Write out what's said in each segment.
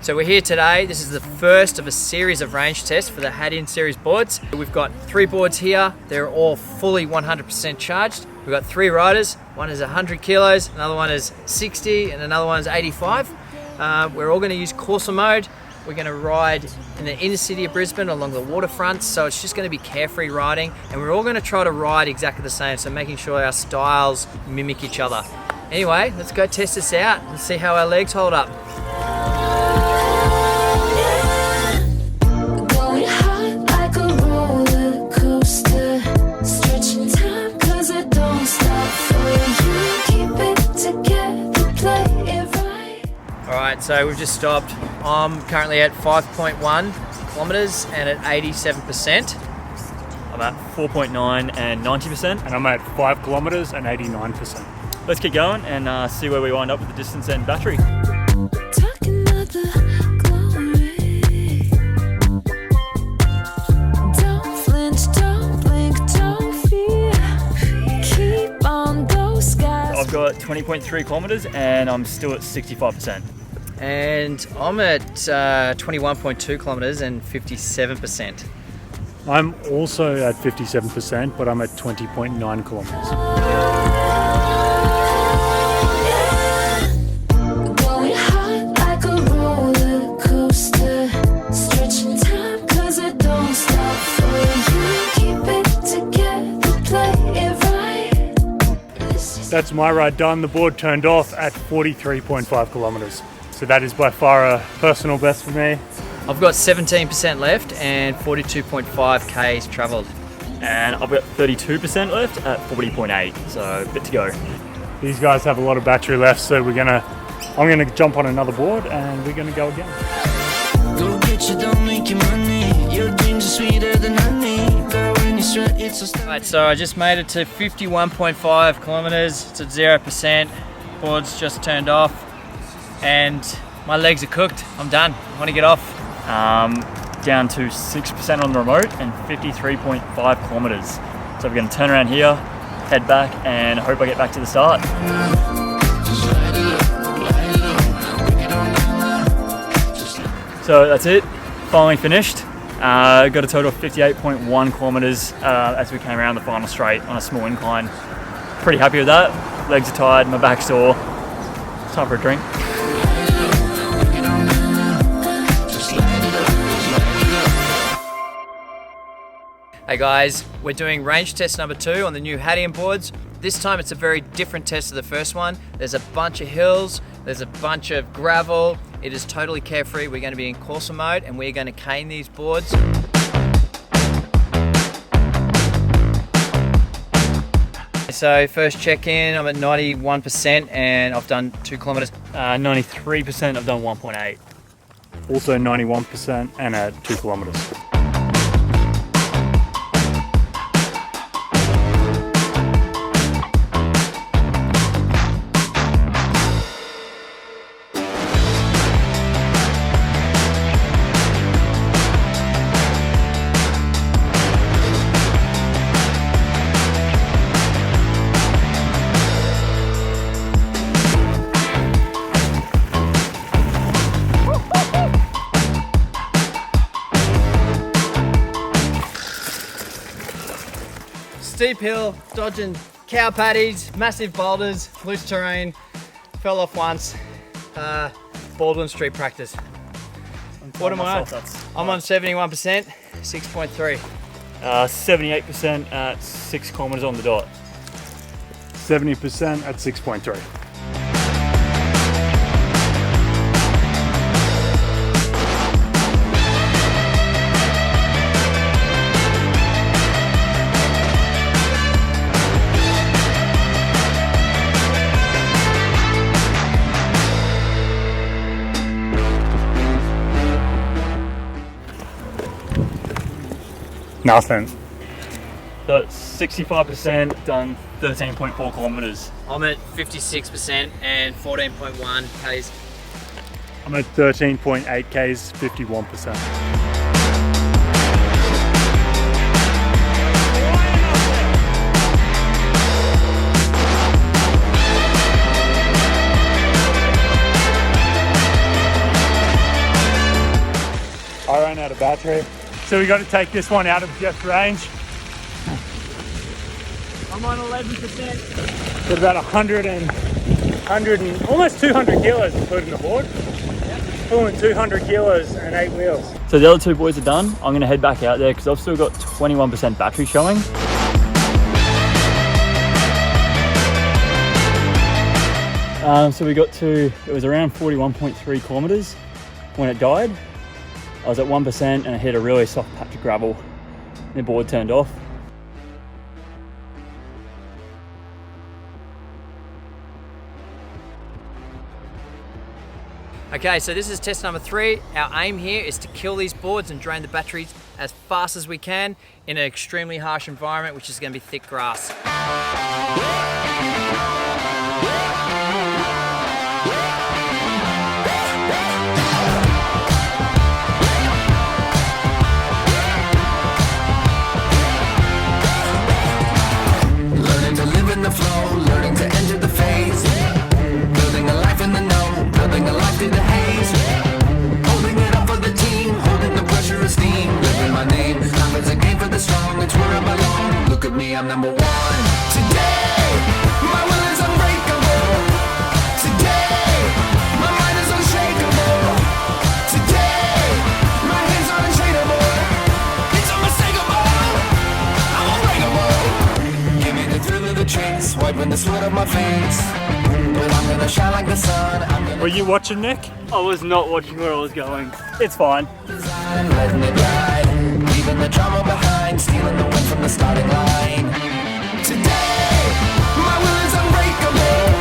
So we're here today. This is the first of a series of range tests for the Hadean series boards. We've got 3 boards here. They're all fully 100% charged. We've got 3 riders. One is 100 kilos, another one is 60, and another one is 85. We're all going to use Corsa mode. We're going to ride in the inner city of Brisbane along the waterfront, so it's just going to be carefree riding, and we're all going to try to ride exactly the same, so making sure our styles mimic each other. Anyway, let's go test this out and see how our legs hold up. Alright, so we've just stopped. I'm currently at 5.1 kilometers and at 87%. I'm at 4.9 and 90%. And I'm at 5 kilometers and 89%. Let's keep going and see where we wind up with the distance and battery. I've got 20.3 kilometers and I'm still at 65%. And I'm at 21.2 kilometers and 57%. I'm also at 57%, but I'm at 20.9 kilometers. That's my ride done. The board turned off at 43.5 kilometers. So that is by far a personal best for me. I've got 17% left and 42.5 Ks traveled. And I've got 32% left at 40.8, so a bit to go. These guys have a lot of battery left, so I'm gonna jump on another board and we're gonna go again. Go get you, don't make your money. Your dreams are sweeter than honey. When you sweat, it's so Right, so I just made it to 51.5 kilometers. It's at 0%. Board's just turned off. And my legs are cooked. I'm done. I want to get off. Down to 6% on the remote and 53.5 kilometers. So we're going to turn around here, head back, and hope I get back to the start. So that's it. Finally finished. Got a total of 58.1 kilometers as we came around the final straight on a small incline. Pretty happy with that. Legs are tired, my back's sore. It's time for a drink. Hey guys, we're doing range test number 2 on the new Hadean boards. This time it's a very different test to the first one. There's a bunch of hills, there's a bunch of gravel. It is totally carefree. We're going to be in Corsa mode and we're going to cane these boards. So first check in, I'm at 91% and I've done 2 kilometers. 93%, I've done 1.8. Also 91% and at 2 kilometers. Steep hill, dodging cow patties, massive boulders, loose terrain, fell off once. Baldwin Street practice. What am I on? I'm on 71%, 6.3. 78% at 6 kilometers on the dot. 70% at 6.3. Nothing. So 65%, done 13.4 kilometers. I'm at 56% and 14.1 Ks. I'm at 13.8 Ks, 51%. ran out of battery. So we got to take this one out of Jeff's range. I'm on 11%. Got about 100 and almost 200 kilos including the board. Pulling 200 kilos and 8 wheels. So the other two boys are done. I'm gonna head back out there because I've still got 21% battery showing. So we got to, it was around 41.3 kilometers when it died. I was at 1% and I hit a really soft patch of gravel and the board turned off. Okay, so this is test number 3. Our aim here is to kill these boards and drain the batteries as fast as we can in an extremely harsh environment, which is going to be thick grass. Learning to live in the flow, learning to enter the phase. Building a life in the know, building a life through the haze. Holding it up for the team, holding the pressure of steam. Living my name, life is a game for the strong, it's where I belong. Look at me, I'm number 1. Today, my will is unbreakable. Today, my mind is unshakable. Today, my hands are untrainable. It's unmistakable, I'm unbreakable. Give me the thrill of the chase, wiping the sweat off my face. But I'm gonna shine like the sun. I'm gonna Were you watching, Nick? I was not watching where I was going. It's fine. design, letting it ride. Leaving the drama behind, stealing the win from the starting line. Today, my will is unbreakable.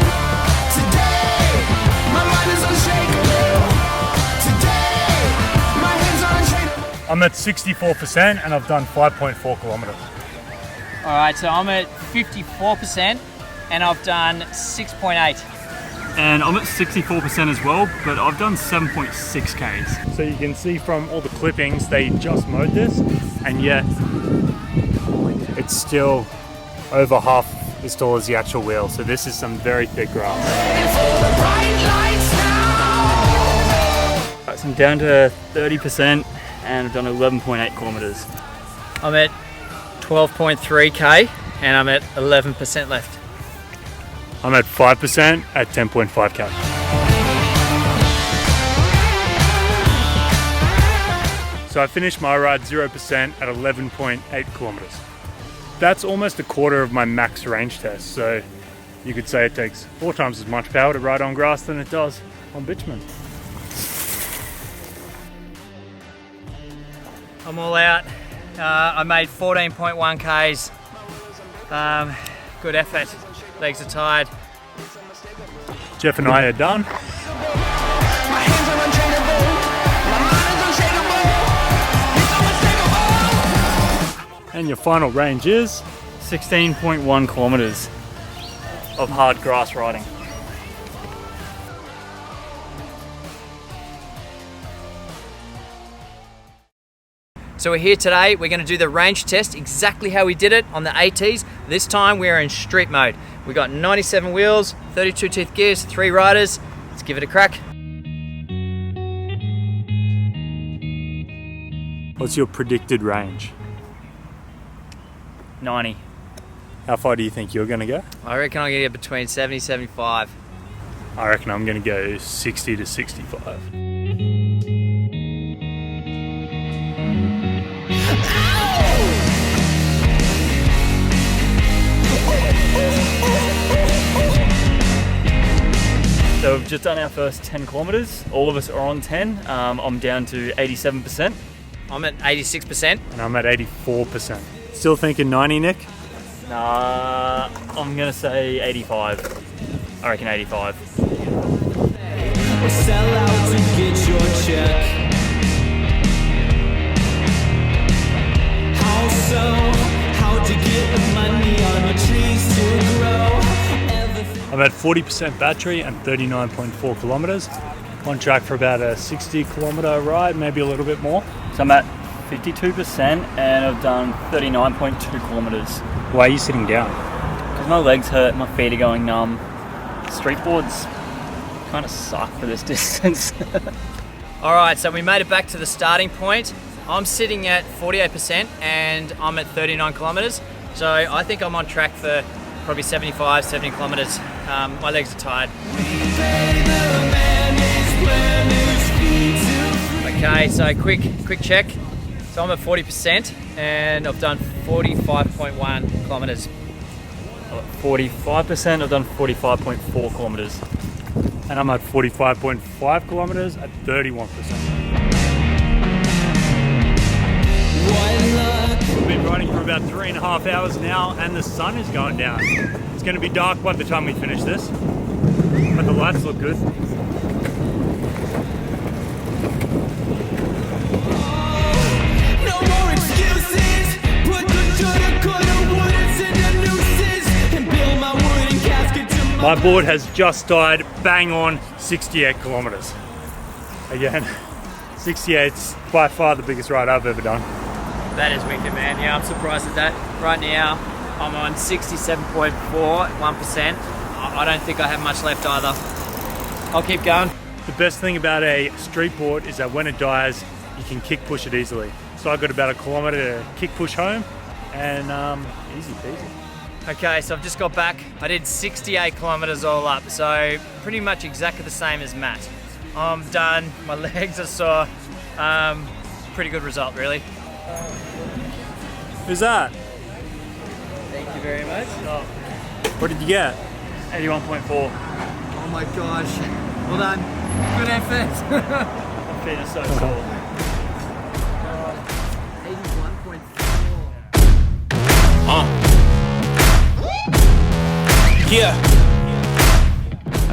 Today, my mind is unshakable. Today, my hands are untrainable. I'm at 64% and I've done 5.4 kilometers. All right, so I'm at 54% and I've done 6.8. And I'm at 64% as well, but I've done 7.6 Ks. So you can see from all the clippings, they just mowed this, and yet it's still over half as tall as the actual wheel. So this is some very thick grass. For the bright lights now. Right, so I'm down to 30% and I've done 11.8 kilometers. I'm at 12.3k and I'm at 11% left. I'm at 5% at 10.5k. So I finished my ride 0% at 11.8 kilometers. That's almost a quarter of my max range test. So you could say it takes 4 times as much power to ride on grass than it does on bitumen. I'm all out. I made 14.1 Ks. Good effort. Legs are tired. Jeff and I are done. My hands are untrainable. My mind is unshakable. It's unmistakable. And your final range is 16.1 kilometers of hard grass riding. So we're here today, we're going to do the range test exactly how we did it on the ATs. This time we're in street mode. We got 97 wheels, 32 teeth gears, 3 riders. Let's give it a crack. What's your predicted range? 90. How far do you think you're going to go? I reckon I'm going to get between 70 and 75. I reckon I'm going to go 60 to 65. So we've just done our first 10 kilometers. All of us are on 10. I'm down to 87%. I'm at 86%. And I'm at 84%. Still thinking 90, Nick? Nah, I'm gonna say 85. I reckon 85. Or sell out to get your check. How so? How'd you get the money on your trees to grow? I'm at 40% battery and 39.4 kilometers. On track for about a 60 kilometer ride, maybe a little bit more. So I'm at 52% and I've done 39.2 kilometers. Why are you sitting down? Because my legs hurt, my feet are going numb. Street boards kind of suck for this distance. All right, so we made it back to the starting point. I'm sitting at 48% and I'm at 39 kilometers. So I think I'm on track for probably 75, 70 kilometers. My legs are tired. Okay, so quick check. So I'm at 40% and I've done 45.1 kilometers. 45%, I've done 45.4 kilometers. And I'm at 45.5 kilometers at 31%. We've been riding for about 3.5 hours now and the sun is going down. It's going to be dark by the time we finish this, but the lights look good. No more excuses. Put the shoulda, coulda, wouldas in the nooses and build my wooden casket to My board has just died bang on 68 kilometers. Again, 68's by far the biggest ride I've ever done. That is wicked, man. Yeah, I'm surprised at that. Right now, I'm on 67.4, 1%. I don't think I have much left either. I'll keep going. The best thing about a street board is that when it dies, you can kick push it easily. So I got about 1 kilometer to kick push home and easy peasy. Okay, so I've just got back. I did 68 kilometers all up, so pretty much exactly the same as Matt. I'm done, my legs are sore. Pretty good result, really. Who's that? Thank you very much. What did you get? 81.4. Oh my gosh. Well done. Good effort. I'm feeling so sore. 81.4. Yeah.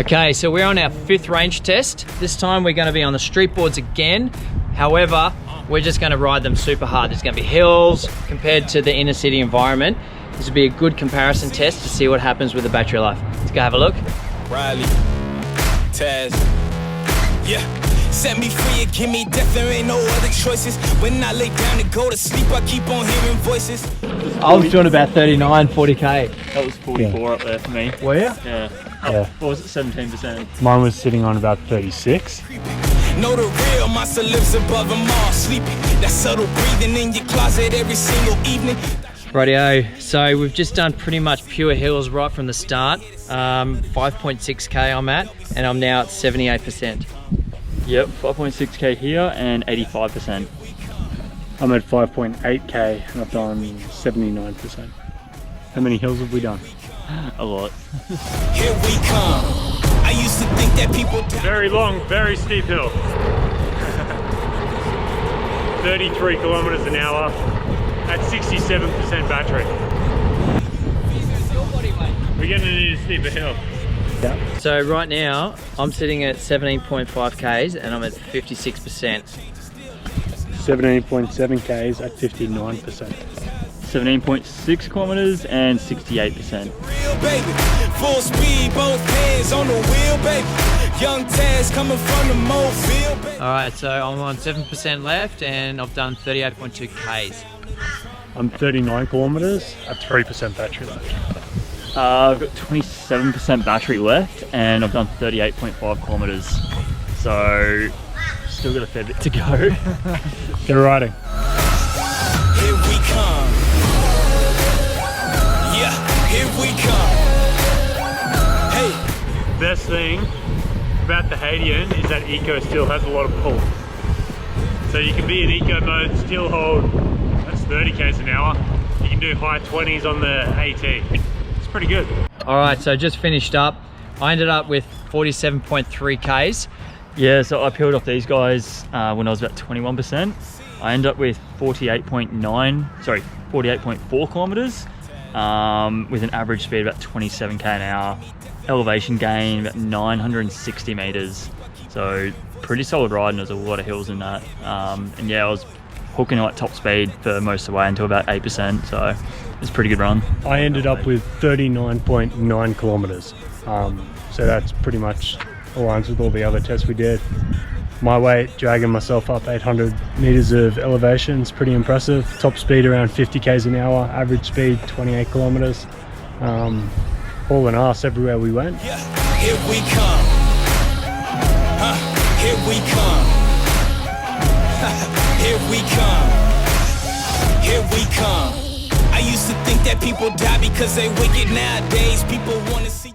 Okay, so we're on our 5th range test. This time we're going to be on the street boards again. However, we're just going to ride them super hard. There's going to be hills compared to the inner city environment. This will be a good comparison test to see what happens with the battery life. Let's go have a look. Riley, Taz, yeah. Set me free and give me death, there ain't no other choices. When I lay down to go to sleep, I keep on hearing voices. I was doing about 39, 40K. That was 44 up there for me. Were you? Yeah. Yeah. What was it, 17%? Mine was sitting on about 36. Know the real monster lives above them all, sleeping. That subtle breathing in your closet every single evening. Rightio, so we've just done pretty much pure hills right from the start. 5.6K I'm at, and I'm now at 78%. Yep, 5.6k here and 85%. I'm at 5.8k and I've done 79%. How many hills have we done? A lot. Here we come. I used to think that people Very long, very steep hill. 33 kilometers an hour at 67% battery. We're gonna need a steeper hill. Yeah. So right now, I'm sitting at 17.5Ks and I'm at 56%. 17.7 Ks at 59%. 17.6 kilometers and 68%. real baby. Full speed, both hands on the wheel, baby. Young Taz coming from the mobile, baby. All right, so I'm on 7% left and I've done 38.2 Ks. I'm 39 kilometers at 3% battery left. I've got 27% battery left and I've done 38.5 kilometers. So, still got a fair bit to go. Get riding. Here we come. Yeah, here we come. Hey. Best thing about the Hadean is that eco still has a lot of pull. So you can be in eco mode, still hold, that's 30 k's an hour. You can do high 20s on the AT. It's pretty good. All right, so just finished up. I ended up with 47.3 Ks. Yeah, so I peeled off these guys when I was about 21%. I ended up with 48.4 kilometers with an average speed about 27k an hour. Elevation gain about 960 meters. So pretty solid ride, and there's a lot of hills in that. And yeah, I was hooking at top speed for most of the way until about 8%, so it's a pretty good run. I ended up with 39.9 kilometers. So that's pretty much aligns with all the other tests we did. My weight, dragging myself up 800 meters of elevation is pretty impressive. Top speed around 50 k's an hour, average speed 28 kilometers. All in us everywhere we went. Yeah, here we come. Here we come. Here we come. here we come. I used to think that people die because they wicked. Nowadays people wanna see you